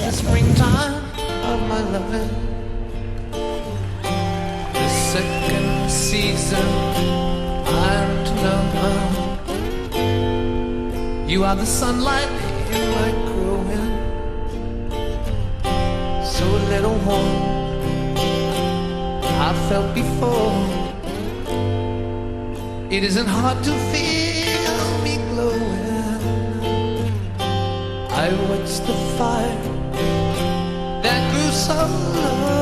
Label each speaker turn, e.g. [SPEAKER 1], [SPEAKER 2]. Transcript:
[SPEAKER 1] the springtime of my loving. The second season I'm to know. You are the sunlight in my growing. So little warm I felt before. It isn't hard to feel me glowing. I watched the fire that grew so low.